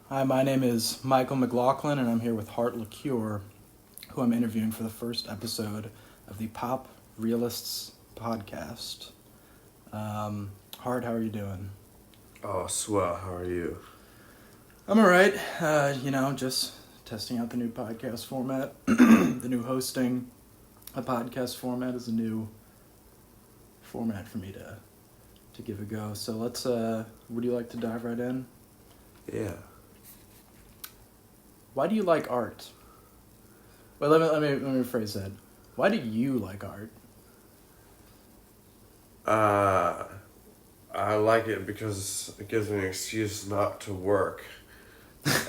Hi, my name is Michael McLaughlin, and I'm here with Hart who I'm interviewing for the first episode of the Pop Realists podcast. Hart, how are you doing? Oh, swell. How are you? I'm all right. Just testing out the new podcast format, the new hosting. A podcast format is a new format for me to give a go. So would you like to dive right in? Yeah. Why do you like art? Well, let me rephrase that. Why do you like art? I like it because it gives me an excuse not to work,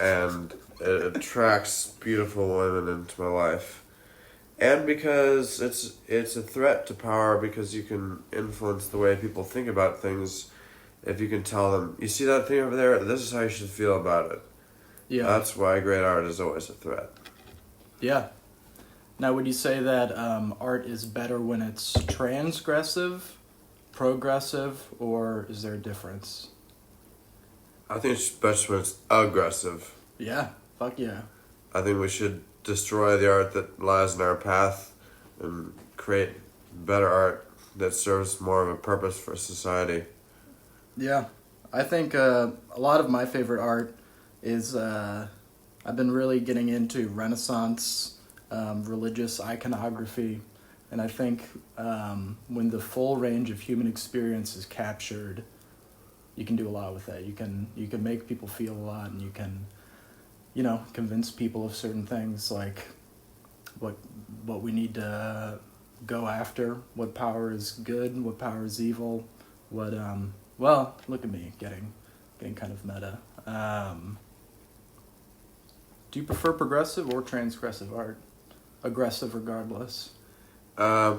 and it attracts beautiful women into my life, and because it's a threat to power because you can influence the way people think about things. If you can tell them, you see that thing over there, this is how you should feel about it. Yeah. That's why great art is always a threat. Yeah. Now, would you say that art is better when it's transgressive, progressive, or is there a difference? I think it's best when it's aggressive. Yeah. Fuck yeah. I think we should destroy the art that lies in our path and create better art that serves more of a purpose for society. Yeah. I think a lot of my favorite art is I've been really getting into Renaissance religious iconography, and I think when the full range of human experience is captured, you can do a lot with that. You can make people feel a lot, and you can, convince people of certain things like what we need to go after, what power is good, what power is evil, what well, look at me getting kind of meta. Do you prefer progressive or transgressive art? Aggressive regardless. I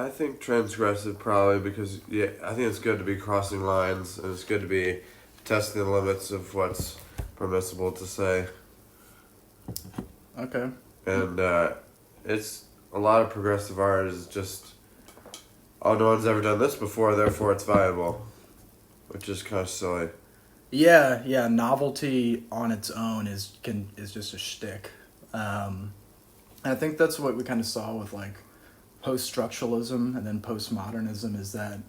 think transgressive probably because I think it's good to be crossing lines and it's good to be testing the limits of what's permissible to say. Okay. And it's a lot of progressive art is just, oh, no one's ever done this before, therefore it's valuable, which is kind of silly. Yeah. Novelty on its own is just a shtick. I think that's what we kind of saw with like post-structuralism and then postmodernism is that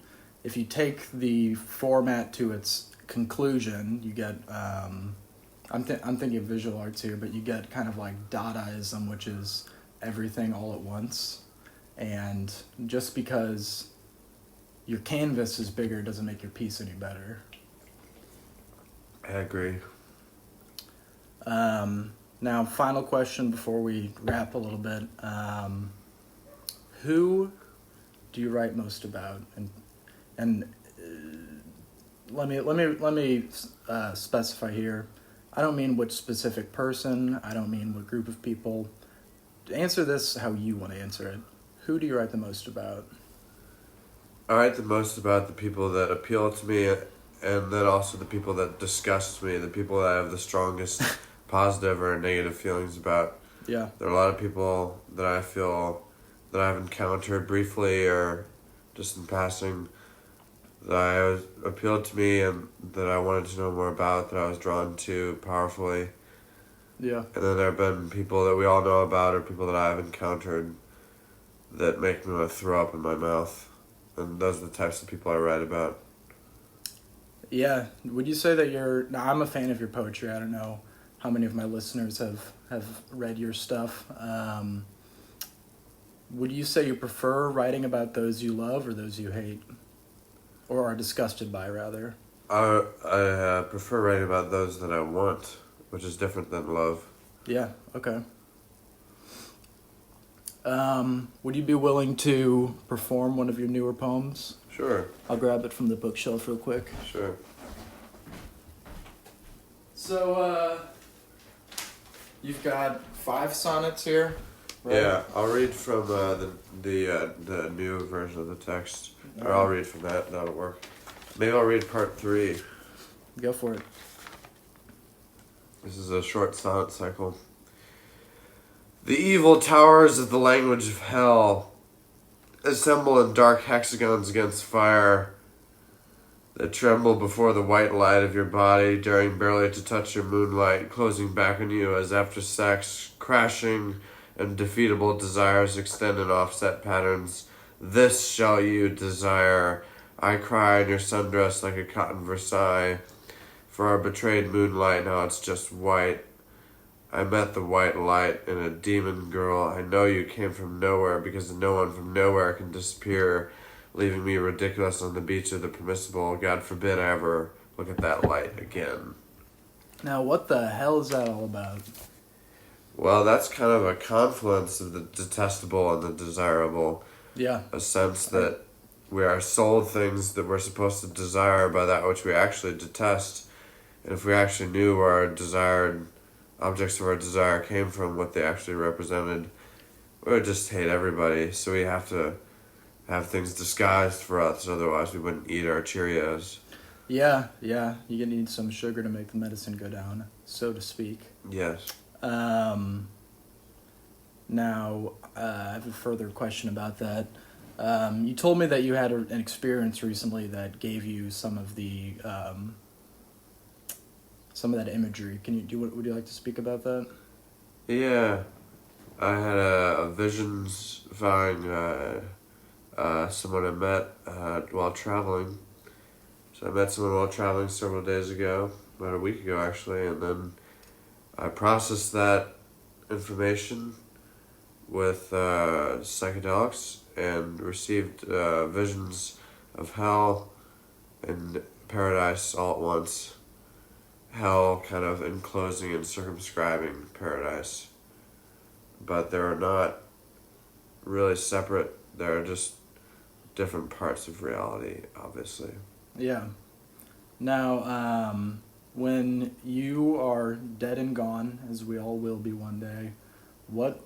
if you take the format to its conclusion, you get I'm thinking of visual arts here, but you get kind of like Dadaism, which is everything all at once, and just because your canvas is bigger doesn't make your piece any better. I agree. Now, final question before we wrap a little bit. Who do you write most about? And let me specify here. I don't mean which specific person. I don't mean what group of people. Answer this how you want to answer it. Who do you write the most about? I write the most about the people that appeal to me and then also the people that disgust me, the people that I have the strongest positive or negative feelings about. Yeah. There are a lot of people that I feel that I've encountered briefly or just in passing that appealed to me and that I wanted to know more about, that I was drawn to powerfully. Yeah. And then there have been people that we all know about or people that I've encountered that make me want to throw up in my mouth. And those are the types of people I write about. Yeah. Would you say that you're... Now, I'm a fan of your poetry. I don't know how many of my listeners have read your stuff. Would you say you prefer writing about those you love or those you hate? Or are disgusted by, rather? I prefer writing about those that I want, which is different than love. Yeah, okay. Would you be willing to perform one of your newer poems? Sure. I'll grab it from the bookshelf real quick. Sure. So, you've got 5 sonnets here, right? Yeah, I'll read from the new version of the text. Or I'll read from that, that'll work. Maybe I'll read part 3. Go for it. This is a short sonnet cycle. The evil towers of the language of hell assemble in dark hexagons against fire. that tremble before the white light of your body, daring barely to touch your moonlight, closing back on you as after sex, crashing and defeatable desires extend in offset patterns. This shall you desire. I cry in your sundress like a cotton Versailles. For our betrayed moonlight, now it's just white. I met the white light in a demon girl. I know you came from nowhere because no one from nowhere can disappear, leaving me ridiculous on the beach of the permissible. God forbid I ever look at that light again. Now, what the hell is that all about? Well, that's kind of a confluence of the detestable and the desirable. Yeah. A sense that we are sold things that we're supposed to desire by that which we actually detest. And if we actually knew where our desired objects of our desire came from, what they actually represented, we would just hate everybody. So we have to have things disguised for us, otherwise we wouldn't eat our Cheerios. Yeah. You need some sugar to make the medicine go down, so to speak. Yes. Now, I have a further question about that. You told me that you had an experience recently that gave you some of the some of that imagery. Would you like to speak about that? Yeah. I had a visions following someone I met while traveling. So I met someone while traveling several days ago, about a week ago actually, and then I processed that information with psychedelics and received visions of hell and paradise all at once. Hell kind of enclosing and circumscribing paradise. But they're not really separate, they're just different parts of reality, obviously. Yeah. Now, when you are dead and gone, as we all will be one day, what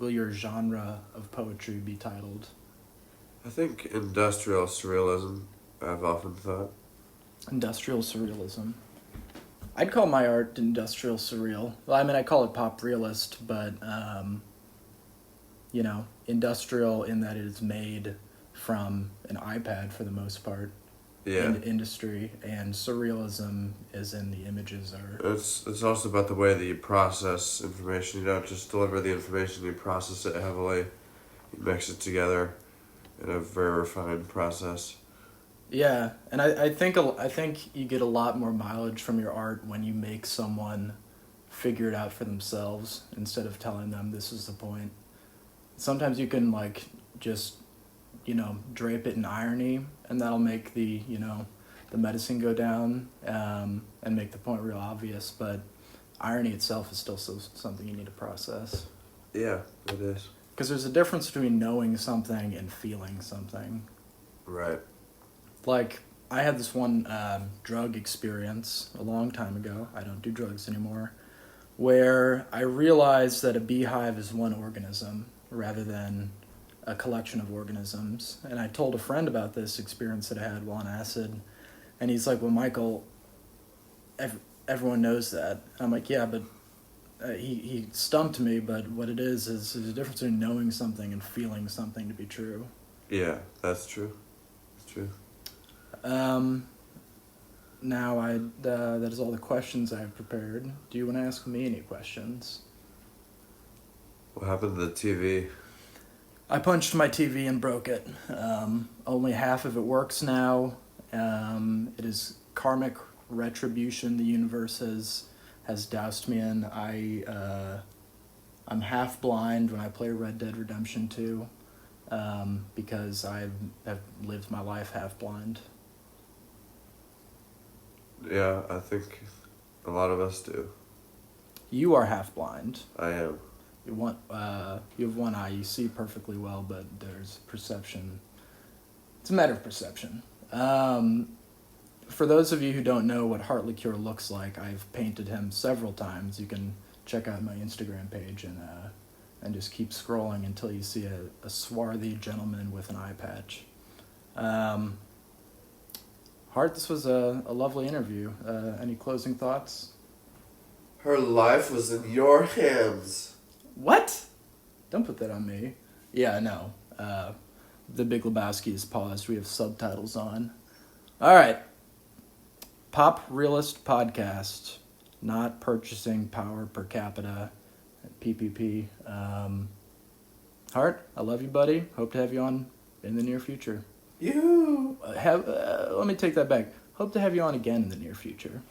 will your genre of poetry be titled? I think industrial surrealism, I've often thought. Industrial surrealism. I'd call my art industrial surreal. Well, I mean, I call it pop realist, but, industrial in that it is made from an iPad for the most part. Yeah. In industry, and surrealism is in the images are... It's also about the way that you process information. You don't just deliver the information, you process it heavily. You mix it together in a very refined process. Yeah, and I think you get a lot more mileage from your art when you make someone figure it out for themselves instead of telling them this is the point. Sometimes you can just drape it in irony, and that'll make the medicine go down and make the point real obvious. But irony itself is still something you need to process. Yeah, it is. Because there's a difference between knowing something and feeling something. Right. Like, I had this one drug experience a long time ago. I don't do drugs anymore. Where I realized that a beehive is one organism rather than a collection of organisms. And I told a friend about this experience that I had while on acid. And he's like, well, Michael, everyone knows that. And I'm like, yeah, but he stumped me, but what it is there's a difference between knowing something and feeling something to be true. Yeah, that's true. It's true. Now that is all the questions I have prepared. Do you want to ask me any questions? What happened to the TV? I punched my TV and broke it. Only half of it works now. It is karmic retribution the universe has doused me in. I'm half blind when I play Red Dead Redemption 2 because I have lived my life half blind. Yeah, I think a lot of us do. You are half blind. I am. You have one eye. You see perfectly well, but there's perception. It's a matter of perception. For those of you who don't know what Hart Liqueur looks like, I've painted him several times. You can check out my Instagram page and just keep scrolling until you see a swarthy gentleman with an eye patch. Hart, this was a lovely interview. Any closing thoughts? Her life was in your hands. What? Don't put that on me. Yeah, no. The Big Lebowski is paused. We have subtitles on. All right. Pop Realist Podcast. Not purchasing power per capita. PPP. Hart, I love you, buddy. Hope to have you on in the near future. You. Let me take that back. Hope to have you on again in the near future.